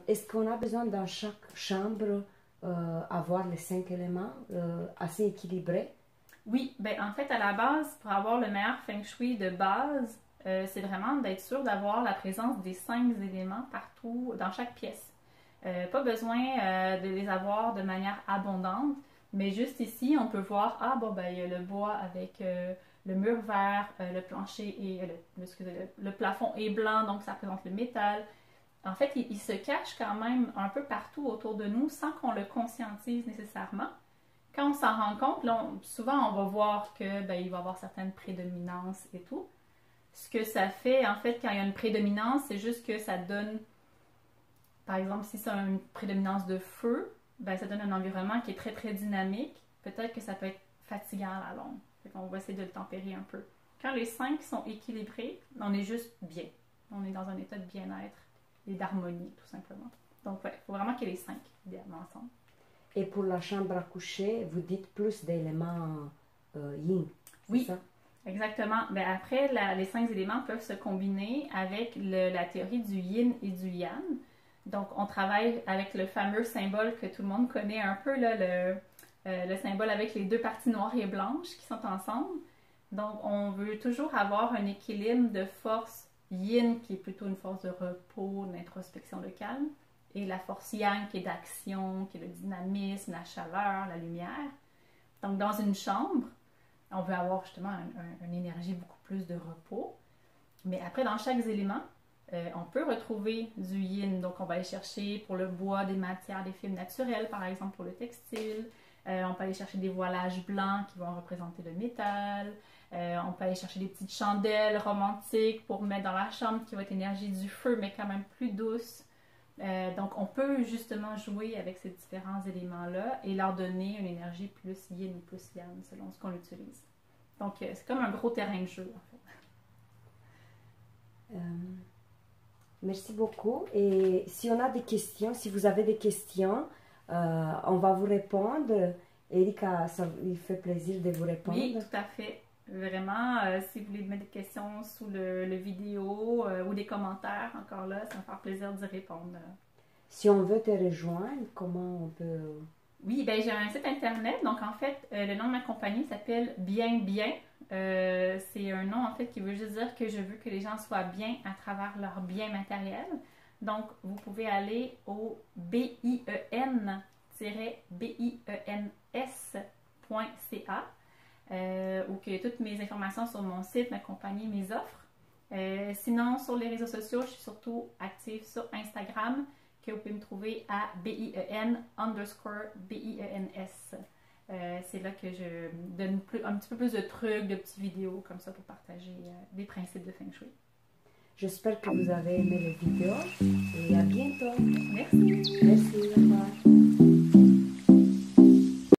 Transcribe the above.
Est-ce qu'on a besoin dans chaque chambre avoir les 5 éléments assez équilibrés? Oui, ben en fait, à la base, pour avoir le meilleur feng shui de base, c'est vraiment d'être sûr d'avoir la présence des 5 éléments partout, dans chaque pièce. Pas besoin de les avoir de manière abondante, mais juste ici, on peut voir, ah bon, ben il y a le bois avec le mur vert, le plancher et le plafond est blanc, donc ça représente le métal. En fait, il se cache quand même un peu partout autour de nous sans qu'on le conscientise nécessairement. Quand on s'en rend compte, là, souvent on va voir que il va y avoir certaines prédominances et tout. Ce que ça fait, en fait, quand il y a une prédominance, c'est juste que ça donne, par exemple, si c'est une prédominance de feu, ça donne un environnement qui est très très dynamique. Peut-être que ça peut être fatigant à la longue. On va essayer de le tempérer un peu. Quand les 5 sont équilibrés, on est juste bien. On est dans un état de bien-être et d'harmonie, tout simplement. Donc, ouais, il faut vraiment qu'il y ait les 5, idéalement, ensemble. Et pour la chambre à coucher, vous dites plus d'éléments yin, oui, ça? Exactement. Après, les 5 éléments peuvent se combiner avec la théorie du yin et du yang. Donc, on travaille avec le fameux symbole que tout le monde connaît un peu, là, le symbole avec les 2 parties noires et blanches qui sont ensemble. Donc, on veut toujours avoir un équilibre de force yin, qui est plutôt une force de repos, d'introspection, de calme, et la force yang, qui est d'action, qui est le dynamisme, la chaleur, la lumière. Donc, dans une chambre, on veut avoir justement une énergie beaucoup plus de repos. Mais après, dans chaque élément, on peut retrouver du yin. Donc, on va aller chercher pour le bois des matières, des fibres naturelles, par exemple pour le textile. On peut aller chercher des voilages blancs qui vont représenter le métal. On peut aller chercher des petites chandelles romantiques pour mettre dans la chambre qui va être énergie du feu, mais quand même plus douce. Donc, on peut justement jouer avec ces différents éléments-là et leur donner une énergie plus yin ou plus yang selon ce qu'on utilise. Donc, c'est comme un gros terrain de jeu, en fait. Merci beaucoup. Et si on a des questions, si vous avez des questions, on va vous répondre. Erika, ça lui fait plaisir de vous répondre. Oui, tout à fait. Vraiment, si vous voulez mettre des questions sous le vidéo ou des commentaires, encore là, ça va me faire plaisir d'y répondre. Si on veut te rejoindre, comment on peut... Oui, j'ai un site internet. Donc, en fait, le nom de ma compagnie s'appelle Bien Bien. C'est un nom, en fait, qui veut juste dire que je veux que les gens soient bien à travers leur bien matériel. Donc, vous pouvez aller au bien-bens.ca où il y a toutes mes informations sur mon site, ma compagnie, mes offres. Sinon, sur les réseaux sociaux, je suis surtout active sur Instagram, que vous pouvez me trouver à BIEN_BIENS. C'est là que je donne un petit peu plus de trucs, de petites vidéos comme ça pour partager des principes de Feng Shui. J'espère que vous avez aimé la vidéo et à bientôt. Merci. Merci.